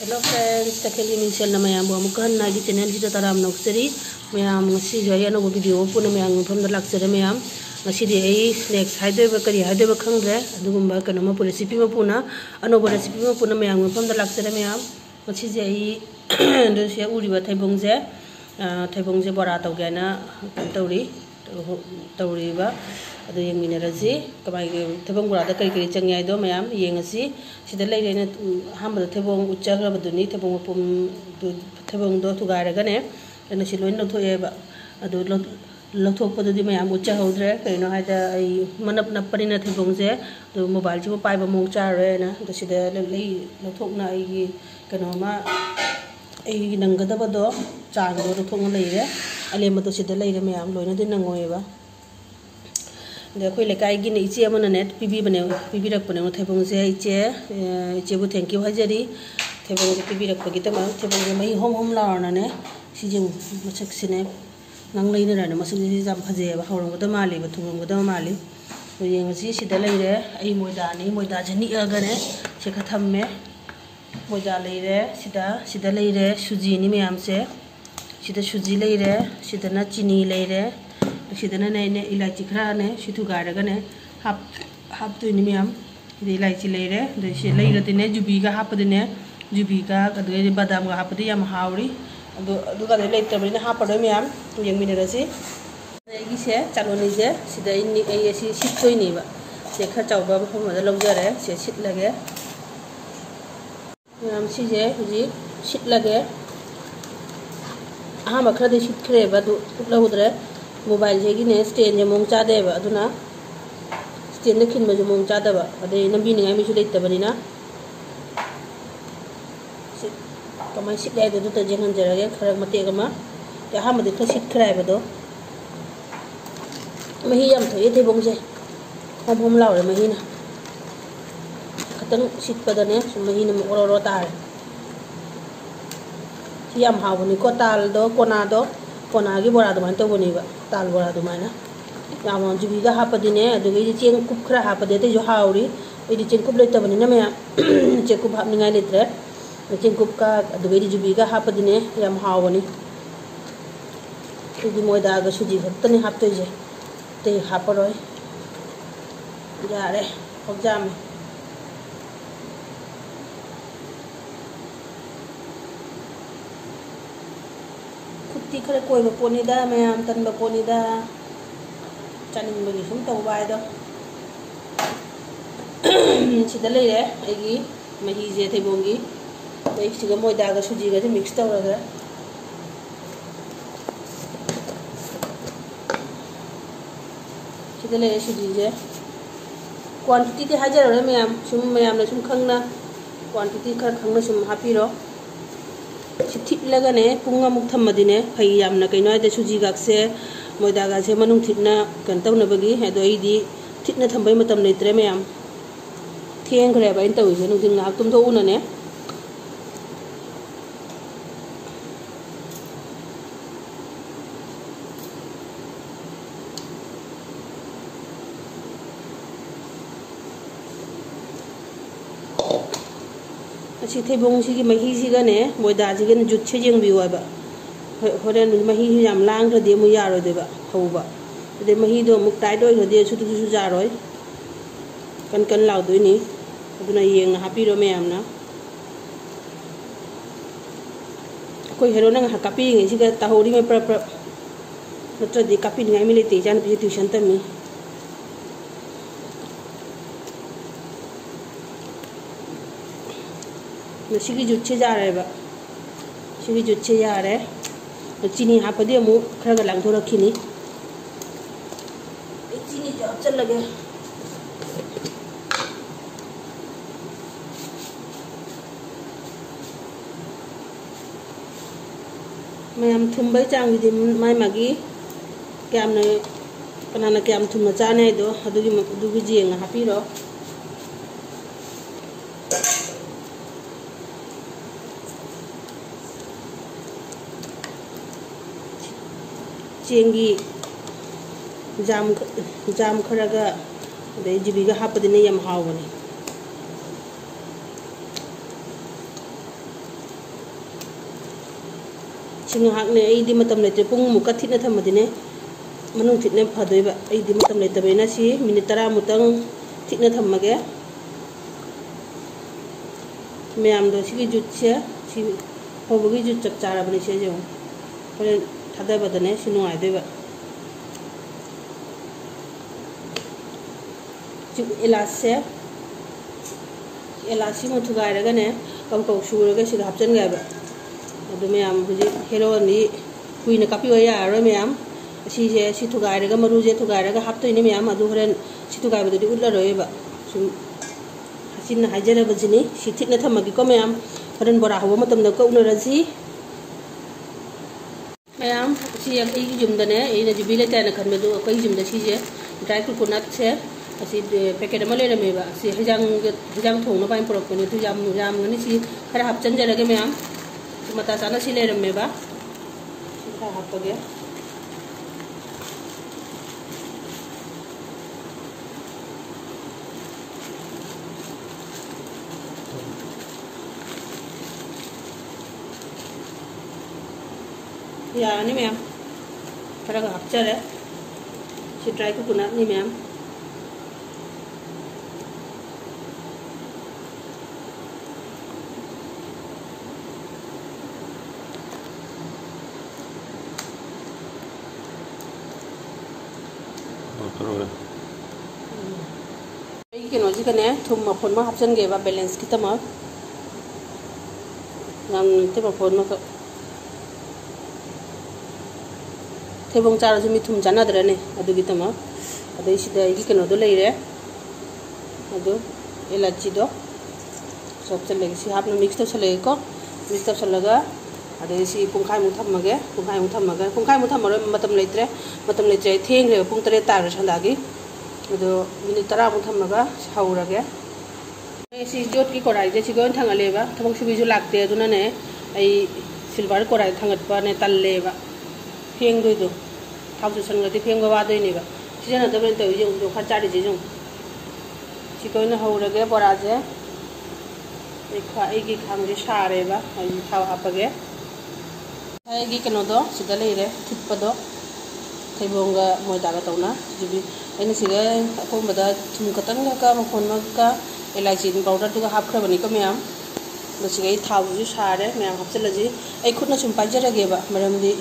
Hello friends, Takeli Michelle na mayam bu amukan nagi channel kita taram nokseri mayam ngasi jaya no video pun mayam from the laksere mayam ngasi di ai next haidoi ba kari haidoi ba khangre adugumba kanama pu recipe ma puna anoba recipe ma puna mayam from the laksere mayam ngasi je ai ndo sia uri ba thaibongje bora tawgena tawri ba adu yang mineraji kamai thebong gura da kai kai changyai do mayam yengasi sida lei rena hambal thebong uchagra baduni thebong pum thebong do thugai raga ne ena siloin lo thoye ba adu lo thok padu di mayam ucha hodre kai no haida ai manap napani na thebong je do mobile ji pai ba mong cha re na do sida lei lo thok na ai kano ma ai nangada ba do chang do thok na lei re ale ma do sida lei re mayam loina din nangoi ba देखो लेकाई की इचे मन net PB बने PB रख बने थेबंग से इचे बु thank you हाजरी थेबंग से पीबी रख पगी तमा थेबंग से मई होम होम लावना ने सिजिं मसक सिने नंग लेने रहने मसक से जाम फजे बा हौरंग बद माली बा थुंग बद माली तो येंग सि सिदा लेरे आई मोयदा जनी अगने से खथम में मोयदा लेरे सिदा लेरे सुजी नि मयाम से सिदा सुजी लेरे सिदा ना चीनी लेरे सिदना ने इलायची खरा ने सिथु गारगा ने हाप तो निमियम इलायची लेरे दे लेरते ने जुबी का हापदने जुबी का अदे बादाम का हापदे याम हावरी अदु का लेतबनि ने हापदो मियम यंगमिनरसि एगी से चालोनि जे सिदा इनि एसी सिटोइनि बा से खा चावबा फमदा लौजरे से सिट लगे मियम सि जे हुजि सिट लगे आहा मखरा दे सिट खरे बा दु लौद्रे मोबाइल से ने स्टैंड जे मोंग चादेबा अदुना स्टैंड ने खिन बजु मोंग चादबा अदे नंबी निगाय मिसु लेतबनिना कमाय सिट लाय दु त जेहन जरगे खरग मते गमा ते हा मदे ख सिट खराय बदो मही याम थोये थे बोंजे होम होम लावरे मही ना खतंग सिट पदने मही न ओरो तार याम हावनी को ताल दो कोना की बोरा दुमान तो बनीबा ताल बोरा दुमाना याम जुबी का हापदिने अदुगे चेंग कुप खरा हापदे ते जो हावरी एदि चेंग कुप लेतबनि ना मया चेंग कुप हापनिंगाय लेत्रे चेंग कुप का अदुगे जुबी का हापदिने याम हावनी एदि मोयदा गा सुजी खतने हापतोइजे ते हापरोय यारे होजामे ती खरे कोई पोनीदा मैम तन पोनीदा चानिंग बगी सुम तौबायदो सिदा लेरे एगी मही जे थेबोंगी दे सिगा मोयदा गा सुजी गा मिक्स तौरगा सिदा लेरे सुजी जे क्वांटिटी ते हाजर रे मैम ने सुम खंगना क्वांटिटी खर खंगना सुम हापिरो थिपलगने पुंगा मुक थमदिने फै यामना कैनो आइदा सुजी गाक्से मोयदा गासे मनुंग थिपना कन तौनबगी हेदो आइदी थिपना थंबै मतम लेत्रे मैम थेंग्रे बाइन तौइसे नुदिन गाक तुम थोउनने अच्छी थेबोंग सिगी मही सिगने मोयदा सिगन जुट से जेंबियोबा होरेन मही याम लांग्रदे मु यारोदेबा हौबा अदे मही दो मुक टाइट ओइरदे सुतु जारोय कन लाउदोइनी अदुना येंग हापिरो मैमना कोई हेरो नंग कापी सिगा ताहोरी में प्र नत्रदे कापी निगाय मिले ते जान पि ट्यूशन तमी सिगी जुच्छे जा रहे बा सिगी जुच्छे जा रहे चीनी हापदे मु खरग लांगथो रखिनी चीनी जो चल लगे मैं हम थुंबई चांग विदि माय मागी क्याम न कनाना क्याम थुम चाने दो अदुगी जेंग हापिरो चेंगी जाम खरगा अदे जुबीगा हापदिने याम हावनी सिंहाकने ऐदी मतम लेते पुंग मुका थिटना थमदिने मनुंग थिटने फदोइबा ऐदी मतम लेतबैना सि मिनिट 10 मुतंग थिटना थमगे मैम दो सिगी जुट से सि होबगी जुट चप चाराबने से जो होरे थादाबदने सि नुआइदेबा जुट एलासी मु थुगाइरगने कम कौ सुरगे सि हापचन गायबा अदु मैम हुजी हेरोनी कुइना कापियो यारो मैम सिजे सि थुगाइरगा मरुजे थुगाइरगा हापतोइने मैम अदु होरेन सि थुगाइबदि उल्लारोयबा सुम हसिन हाइजरबजिनी सि थिटना थमगी को मैम होरेन बोरा हवा मतमदा को उनरजी मैम सि एई जुमदने एना जुबी लेताना खनबदु अखै जुमदा सिजे ड्राई कोकोनट से असी पैकेट अमा लेरमेबा असी हिजाम थोंगनो बाइन पुरकपने तु याम गनि सि खरा हापचन जरगे मैम मता चाना सि लेरमेबा सि खरा हापगे यानी मैम खरा हापचरे सि ड्राई कोकोनट नि मैम कने थुम मफोन मा हापचन गेबा बैलेंस कितमा नाम ते मफोन मा थेबोंग चारजु मि थुम जानाद्रने अदुगी तमा अदै सिदा इगी कनो दो लेरे अदु एलाची दो सब चलेगी सि हापना मिक्स तो चलेगी को मिक्स तो चलगा अदै सि पुंखाइ मु थमगे पुंखाइ मु थमरो मतम लेत्रे थेंग्रे पुंग 3 तार संदागी अदो मिनिट 10 मु थमगा हौरगे सि जोट की कोराइ जे सिगोन थांगलेबा थबक सुबिजु लागते अदुनाने आई सिल्वर कोराइ थांगतबा ने तल्लेबा फेंग दोइदो थावजु सनगति फेंगबा वादोइनेबा सिजना दबन तो जो खा चारि जे जो सिगोन हौरगे बोराजे एगी खांगे सारेबा आई थाव हापगे आइगी कनोदो सिदा लेरे थिपदो थैबोंगा मोयदागा तौना जुबी अने सिगा अकोमबदा थुम खतंगा का मखोन मका एलाची पाउडर दुगा हापखरबनी को मैम दसिगा थावजु सारे मैम हापचलजी आई खुदना सुम पाइजरगेबा मरमदि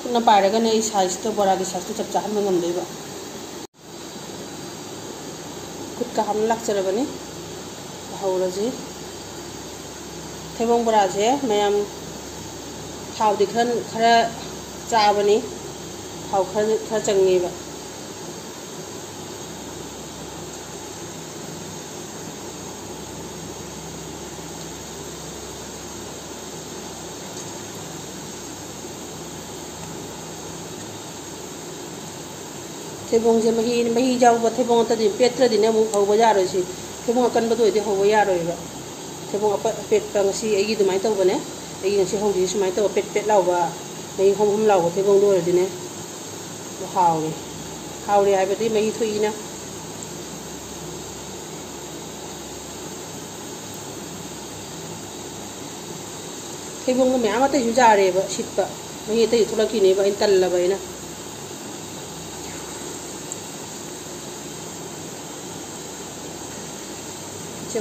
खुदना पाइरगा ने साइज तो बोरागी साइज तो चप चाहन मंगमदेबा खुद का हम लाक्चरबनी हौरजी थैबोंग बोराजे मैम थाव दिखन खरा चाबनी थाव खरा चंगेबा थैबोंग से मही जाऊबा थैबोंग तदि पेट्रदि ने मु हौबा यारोसि थैबोंग अकन बदोइदि हौबा यारोइबा थैबोंग पेट पंगसी एगी दुमाइ तौबने एगी ngasi हौदि सुमाइ तौ पेट लाउबा मही हम लाउबा थैबोंग दोरदिने हाउरे हाइबदि मही थोइना थैबोंग म्याम अतै जु जारेबा सिटपा मही अतै थोलकिनेबा इन तल्लबैना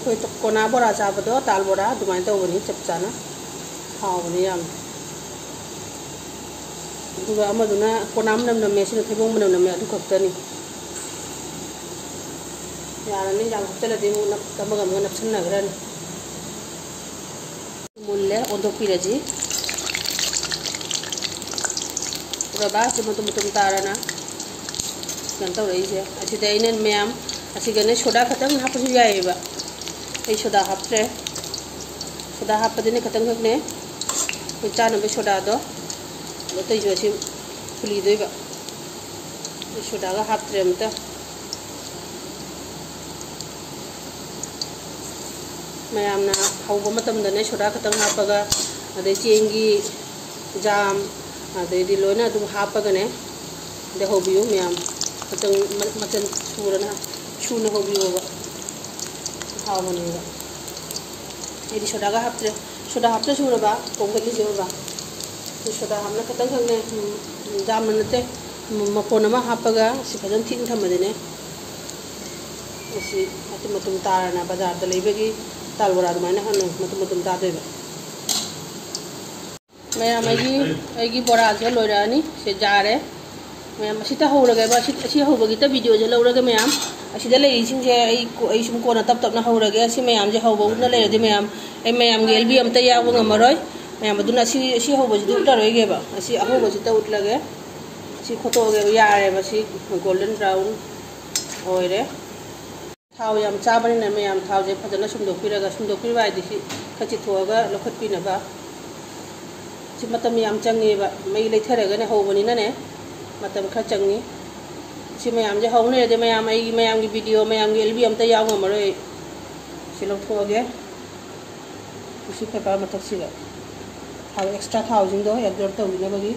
कोई तो कोना बोरा चाबदो ताल बोरा दुमाइ तौबनी चप चाना हावनी याम दुगा अमदुना कोनाम नम मेसिन थैबोंग मनम नम अदु खक्तनी यारनी जाम हप्तलदि मु नप तमगम नपसन नगरन मुल्ले ओदो पिरजी पुरबा मुतुम तारना गंतौ रहिजे असिदा इनन मैम असिगने सोडा खतंग हापसु यायबा आई सोडा हापत्रे सोडा हापदिने खतंग हकने कोई चानबे सोडा दो तै जो सि फुलिदोइबा सोडा गा हापत्रे अमता मैमना हौबा मतमदने सोडा खतंग हापगा अदे चेंगी जाम अदे दि लोना अदु हापगने दे होबियो मैम खतंग मचन सुरना छूना होबियोबा हावनेगा ये सोडा हापत्रे सोडा हापते सुरबा पोंगली जोबा soda hamna khatang khangne jam nate mapon ama hapaga si fajan thin thamadine si matum tarana bazar da leibegi talwara admaina hanu matum ta deba maya magi bora je loirani se jare maya masita howraga ba si howbagi ta video je lawraga mayam asida lei sing je ai sum ko na tap na howraga si mayam je howba na le de mayam ai mayam ge lb am ta yawa ngamaroi mayam aduna si howba ji du taroi ge ba asi howba ji ta utlage si khoto ge yare ba si golden brown oire thau yam chabani na mayam thau je phajana sumdokpira ba di si khachi thoga lokhatpi na ba si matam yam changi ba mai leitharaga ne howbani na ne matam kha changi si mayam je howne de mayam gi video mayam gi lb am ta yaw ngamaroi si lokhoge si pepa matak sila thau extra thau jing do absorb tawina bagi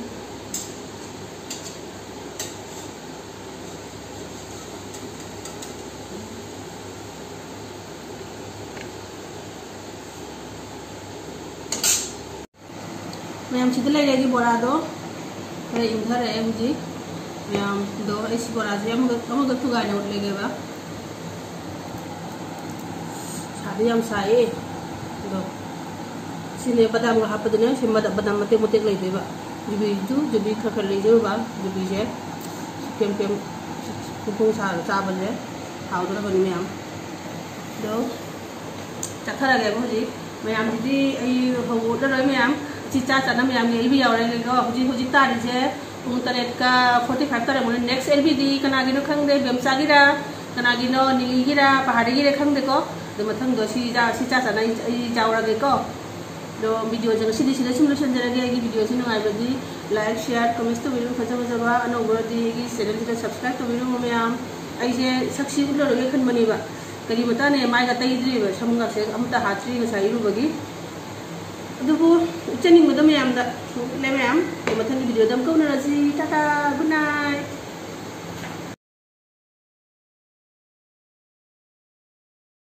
mayam chida lai lagi bora do re imthar e muji mayam do isi bora je amaga tuga ne utle ge ba sadi yam sai do sine badam ga hapadne se badam mate mate lai de ba jubi khakar lai de ba jubi je pem kupung sa ba je haw do ba ni mayam do chakhara ge muji mayam di ai hawo da rai mayam chicha chana mayam ge lb yaw rai go huji tari je pung 8:45 tare mon next lb di kana gi no khang de bemsa gi ra kana gi no ni gi ra pahari gi re khang de ko de mathang do si cha chana ai jaw ra ge ko do video jang sidi solution jara ge gi video sinu ai badi like share comment to video faja ba ano bro di gi channel ti subscribe to video mayam ai je saksi ulo ge khan mani ba kari mata ne mai ga tai dri ba samga se amta hatri ga sai ru bagi adubu chani mudam yam da le mayam mathang video dam ko na ji tata good night